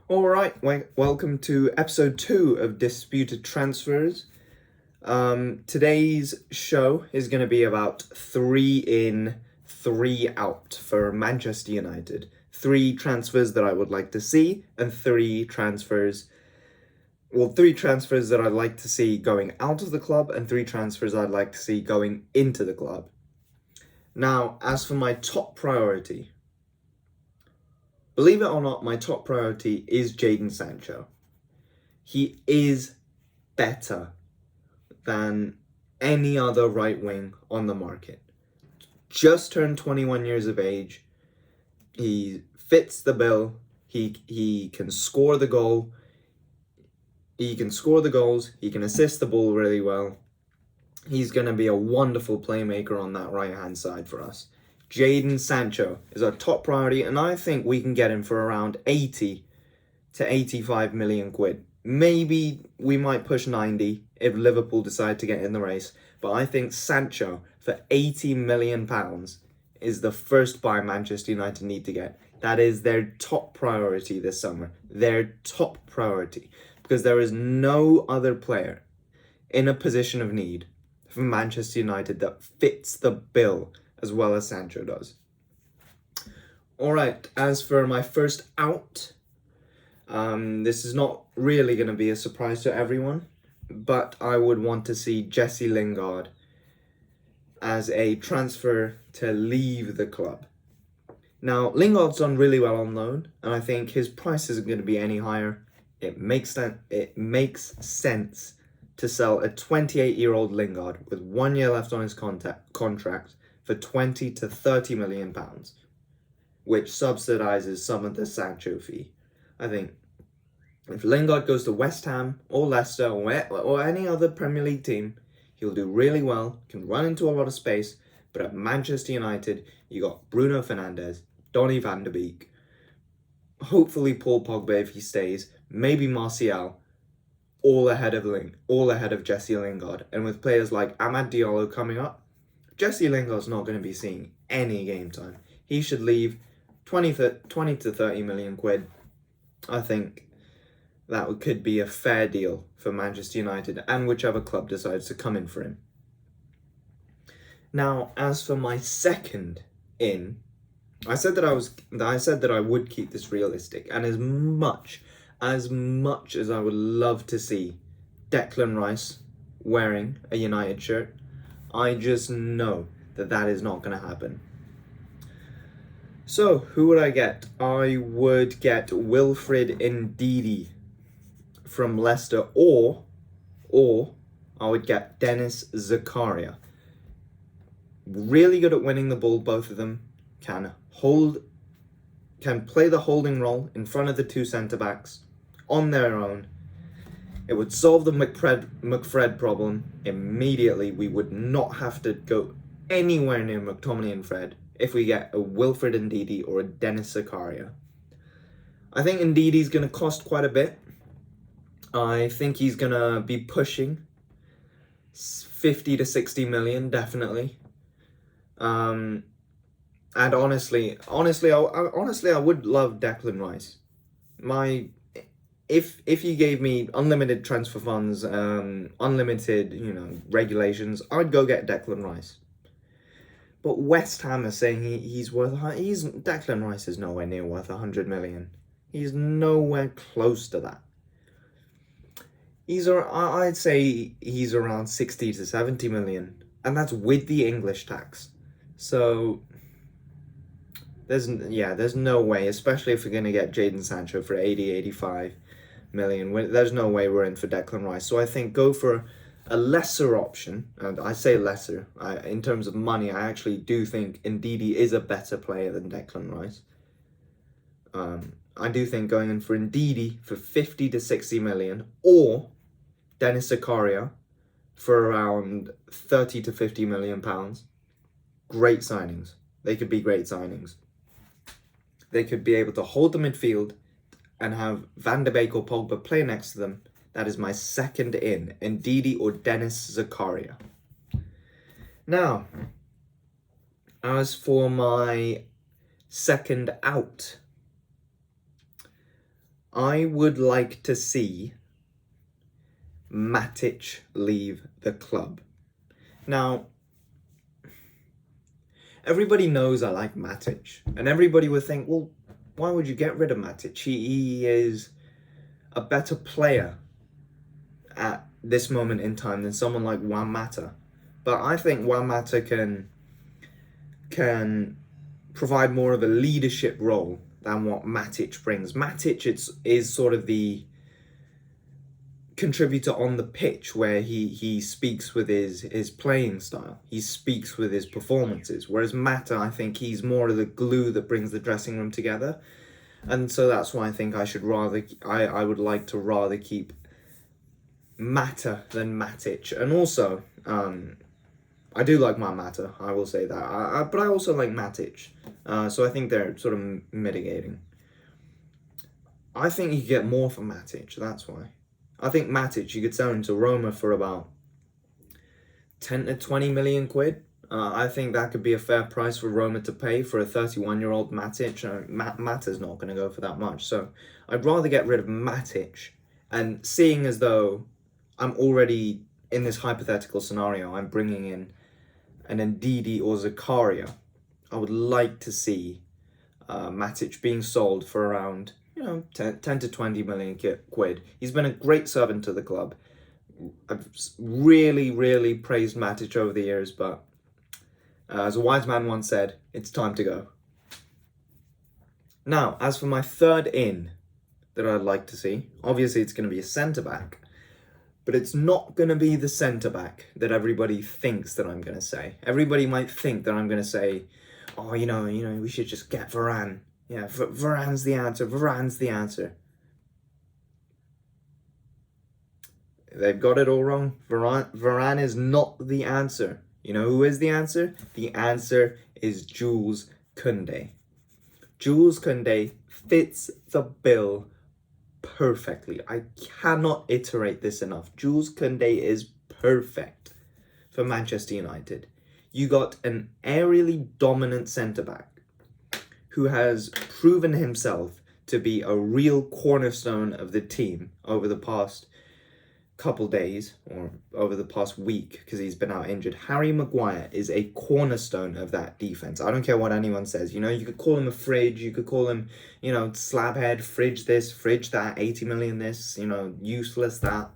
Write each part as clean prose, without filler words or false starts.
All right, welcome to episode 2 of Disputed Transfers. Today's show is going to be about 3 in, 3 out for Manchester United. 3 transfers that I would like to see, and 3 transfers that I'd like to see going out of the club, and 3 transfers I'd like to see going into the club. Now, as for my top priority, believe it or not, my top priority is Jadon Sancho. He is better than any other right wing on the market. Just turned 21 years of age. He fits the bill. He can score the goal. He can score the goals. He can assist the ball really well. He's going to be a wonderful playmaker on that right-hand side for us. Jadon Sancho is our top priority, and I think we can get him for around 80 to 85 million quid. Maybe we might push 90 if Liverpool decide to get in the race, but I think Sancho for 80 million pounds is the first buy Manchester United need to get. That is their top priority this summer. Their top priority. Because there is no other player in a position of need for Manchester United that fits the bill as well as Sancho does. Alright, as for my first out, this is not really going to be a surprise to everyone, but I would want to see Jesse Lingard as a transfer to leave the club. Now, Lingard's done really well on loan, and I think his price isn't going to be any higher. It makes sense to sell a 28-year-old Lingard with 1 year left on his contract for 20 to 30 million pounds, which subsidizes some of the Sancho fee. I think if Lingard goes to West Ham or Leicester or any other Premier League team, he'll do really well, can run into a lot of space, but at Manchester United, you got Bruno Fernandes, Donny van de Beek, hopefully Paul Pogba if he stays, maybe Martial, all ahead of Jesse Lingard. And with players like Amad Diallo coming up, Jesse Lingard's not going to be seeing any game time. He should leave 20 to 30 million quid. I think that could be a fair deal for Manchester United and whichever club decides to come in for him. Now, as for my second in, I said that I would keep this realistic, and as much as I would love to see Declan Rice wearing a United shirt, I just know that is not going to happen. So, who would I get? I would get Wilfred Ndidi from Leicester, or I would get Dennis Zakaria. Really good at winning the ball, both of them. Can play the holding role in front of the 2 centre-backs on their own. It would solve the McFred problem immediately. We would not have to go anywhere near McTominay and Fred if we get a Wilfred Ndidi or a Dennis Zakaria. I think Ndidi's going to cost quite a bit. I think he's going to be pushing 50 to 60 million, definitely. And honestly, I would love Declan Rice. If you gave me unlimited transfer funds, unlimited, regulations, I'd go get Declan Rice. But West Ham are saying Declan Rice is nowhere near worth 100 million. He's nowhere close to that. I'd say he's around 60 to 70 million, and that's with the English tax. So there's no way, especially if we're going to get Jadon Sancho for 80, 85 million. There's no way we're in for Declan Rice. So I think go for a lesser option. And I say lesser. In terms of money, I actually do think Ndidi is a better player than Declan Rice. I do think going in for Ndidi for 50 to 60 million or Dennis Zakaria for around 30 to 50 million pounds. Great signings. They could be great signings. They could be able to hold the midfield and have Van de Beek or Pogba play next to them. That is my second in, Ndidi or Dennis Zakaria. Now, as for my second out, I would like to see Matic leave the club. Now, everybody knows I like Matic, and everybody would think, well, why would you get rid of Matic? He is a better player at this moment in time than someone like Juan Mata. But I think Juan Mata can provide more of a leadership role than what Matic brings. Matic is sort of the contributor on the pitch, where he speaks with his playing style. He speaks with his performances. Whereas Mata, I think he's more of the glue that brings the dressing room together. And so that's why I think I would like to rather keep Mata than Matic. And also, I do like my Mata, I will say that. But I also like Matic. So I think they're sort of mitigating. I think you get more for Matic, that's why. I think Matic, you could sell him to Roma for about 10 to 20 million quid. I think that could be a fair price for Roma to pay for a 31-year-old Matic. Mata's not going to go for that much. So I'd rather get rid of Matic. And seeing as though I'm already in this hypothetical scenario, I'm bringing in an Ndidi or Zakaria, I would like to see Matic being sold for around 10 to 20 million quid. He's been a great servant to the club. I've really praised Matic over the years, but as a wise man once said, it's time to go. Now, as for my third in that I'd like to see, obviously it's going to be a centre-back, but it's not going to be the centre-back that everybody thinks that I'm going to say. Everybody might think that I'm going to say, oh, we should just get Varane. Yeah, Varane's the answer. Varane's the answer. They've got it all wrong. Varane is not the answer. You know who is the answer? The answer is Jules Koundé. Jules Koundé fits the bill perfectly. I cannot iterate this enough. Jules Koundé is perfect for Manchester United. You got an aerially dominant centre-back who has proven himself to be a real cornerstone of the team over the past couple days, or over the past week, because he's been out injured. Harry Maguire is a cornerstone of that defense. I don't care what anyone says. You could call him a fridge, you could call him, slabhead, fridge this, fridge that, 80 million this, useless that.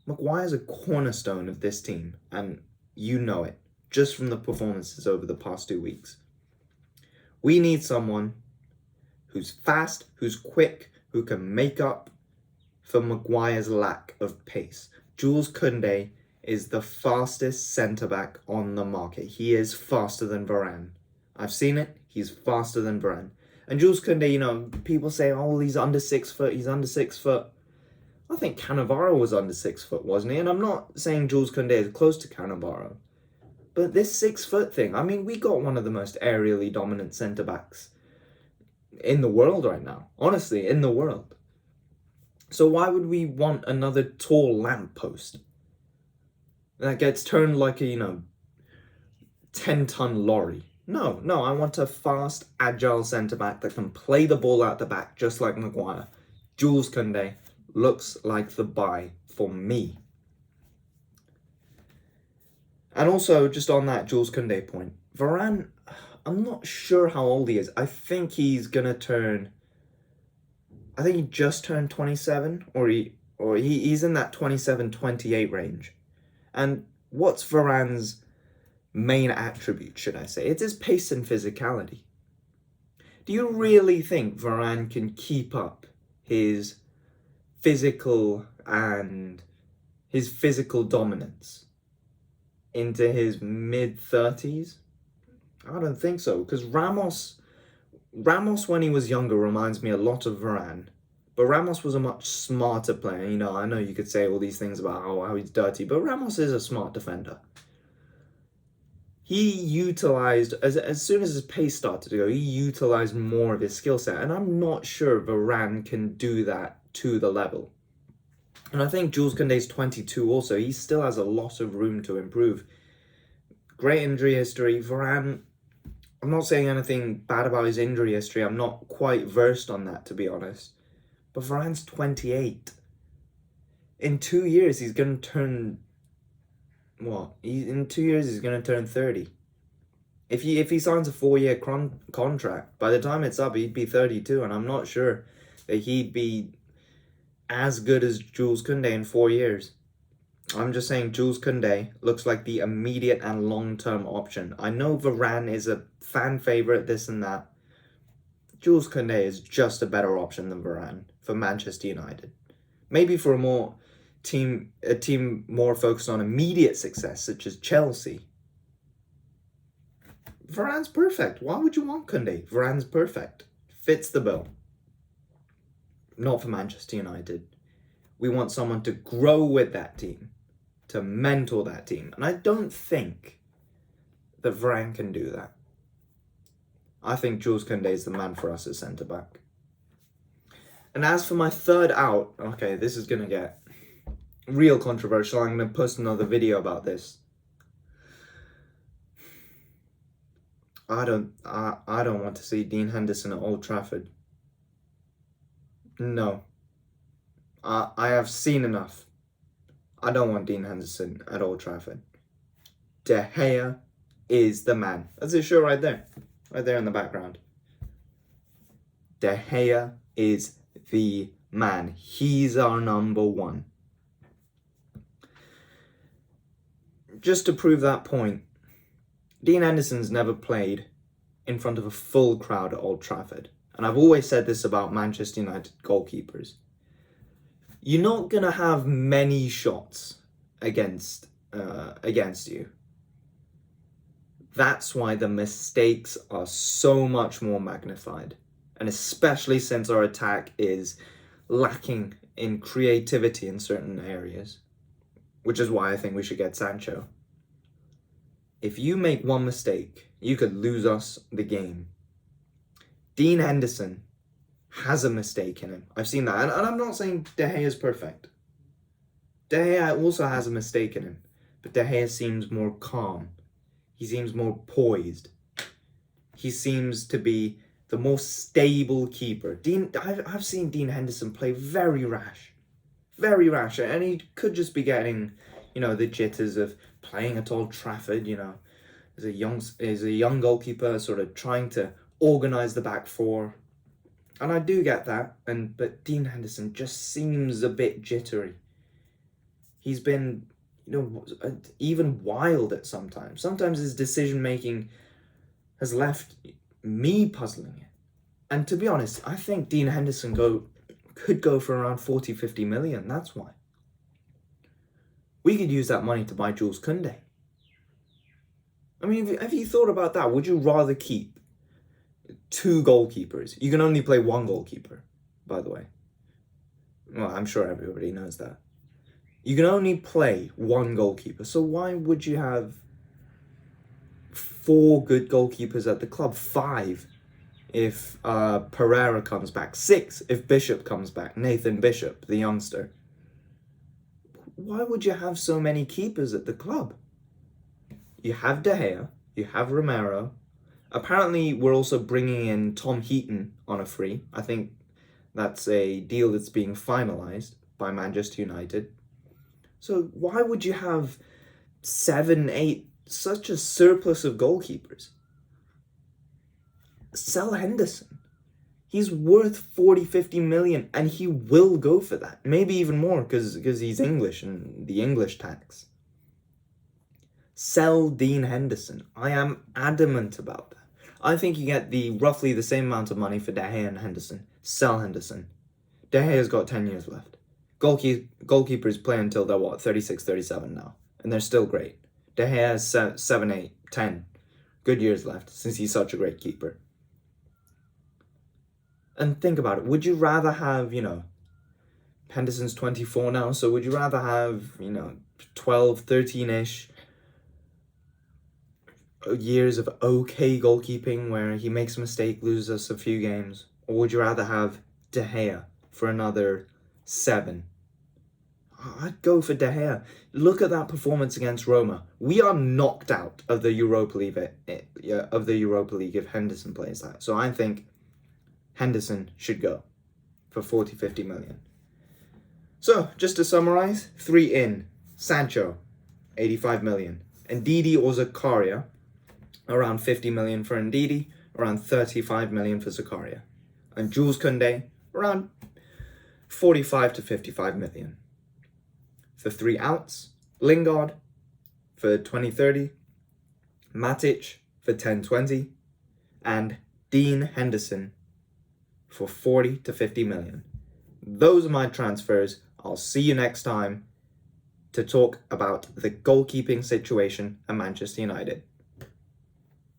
Maguire's a cornerstone of this team, and you know it, just from the performances over the past 2 weeks. We need someone who's fast, who's quick, who can make up for Maguire's lack of pace. Jules Koundé is the fastest centre-back on the market. He is faster than Varane. I've seen it. He's faster than Varane. And Jules Koundé, people say, oh, he's under 6 foot. He's under 6 foot. I think Cannavaro was under 6 foot, wasn't he? And I'm not saying Jules Koundé is close to Cannavaro. But this 6 foot thing, we got one of the most aerially dominant centre-backs in the world right now. Honestly, in the world. So why would we want another tall lamppost that gets turned like a, 10-ton lorry? No, I want a fast, agile centre-back that can play the ball out the back just like Maguire. Jules Koundé looks like the buy for me. And also, just on that Jules Koundé point, Varane, I'm not sure how old he is. I think he's going to turn... I think he just turned 27, or he's in that 27, 28 range. And what's Varane's main attribute, should I say? It's his pace and physicality. Do you really think Varane can keep up his physical dominance into his mid-30s? I don't think so, because Ramos, when he was younger, reminds me a lot of Varane. But Ramos was a much smarter player. I know you could say all these things about how he's dirty, but Ramos is a smart defender. He utilised, as soon as his pace started to go, he utilised more of his skill set. And I'm not sure Varane can do that to the level. And I think Jules Koundé's 22 also. He still has a lot of room to improve. Great injury history. Varane, I'm not saying anything bad about his injury history. I'm not quite versed on that, to be honest. But Varane's 28. In 2 years, he's going to turn... What? In 2 years, he's going to turn 30. If he signs a 4-year contract, by the time it's up, he'd be 32. And I'm not sure that he'd be as good as Jules Koundé in 4 years. I'm just saying Jules Koundé looks like the immediate and long-term option. I know Varane is a fan favourite, this and that. Jules Koundé is just a better option than Varane for Manchester United. Maybe for a team more focused on immediate success, such as Chelsea. Varane's perfect. Why would you want Koundé? Varane's perfect. Fits the bill. Not for Manchester United. We want someone to grow with that team, to mentor that team. And I don't think that Varane can do that. I think Jules Koundé is the man for us as centre-back. And as for my third out, okay, this is going to get real controversial. I'm going to post another video about this. I don't want to see Dean Henderson at Old Trafford. No. I have seen enough. I don't want Dean Henderson at Old Trafford. De Gea is the man. That's his show right there. Right there in the background. De Gea is the man. He's our number one. Just to prove that point, Dean Henderson's never played in front of a full crowd at Old Trafford. And I've always said this about Manchester United goalkeepers. You're not going to have many shots against you. That's why the mistakes are so much more magnified. And especially since our attack is lacking in creativity in certain areas. Which is why I think we should get Sancho. If you make one mistake, you could lose us the game. Dean Henderson has a mistake in him. I've seen that. And I'm not saying De Gea is perfect. De Gea also has a mistake in him. But De Gea seems more calm. He seems more poised. He seems to be the more stable keeper. I've seen Dean Henderson play very rash. Very rash. And he could just be getting, the jitters of playing at Old Trafford, as a young goalkeeper, sort of trying to organise the back four. And I do get that. But Dean Henderson just seems a bit jittery. He's been, even wild at sometimes. Sometimes his decision-making has left me puzzling it. And to be honest, I think Dean Henderson could go for around 40, 50 million. That's why. We could use that money to buy Jules Koundé. I mean, have you thought about that? Would you rather keep 2 goalkeepers? You can only play 1 goalkeeper, by the way. Well, I'm sure everybody knows that. You can only play 1 goalkeeper. So why would you have 4 good goalkeepers at the club? 5 if Pereira comes back. 6 if Bishop comes back. Nathan Bishop, the youngster. Why would you have so many keepers at the club? You have De Gea. You have Romero. Apparently, we're also bringing in Tom Heaton on a free. I think that's a deal that's being finalised by Manchester United. So why would you have 7, 8, such a surplus of goalkeepers? Sell Henderson. He's worth 40, 50 million, and he will go for that. Maybe even more, because he's English and the English tax. Sell Dean Henderson. I am adamant about that. I think you get roughly the same amount of money for De Gea and Henderson. Sell Henderson. De Gea's got 10 years left. Goalkeepers play until they're 36, 37 now. And they're still great. De Gea has 7, 8, 10 good years left since he's such a great keeper. And think about it. Would you rather have, Henderson's 24 now, so would you rather have, 12, 13-ish years of okay goalkeeping where he makes a mistake, loses us a few games? Or would you rather have De Gea for another 7? I'd go for De Gea. Look at that performance against Roma. We are knocked out of the Europa League if Henderson plays that. So I think Henderson should go for 40, 50 million. So, just to summarize, 3 in. Sancho, 85 million. Ndidi or Zakaria, around 50 million for Ndidi, around 35 million for Zakaria. And Jules Koundé, around 45 to 55 million. For 3 outs, Lingard for 20-30, Matic for 10-20, and Dean Henderson for 40 to 50 million. Those are my transfers. I'll see you next time to talk about the goalkeeping situation at Manchester United.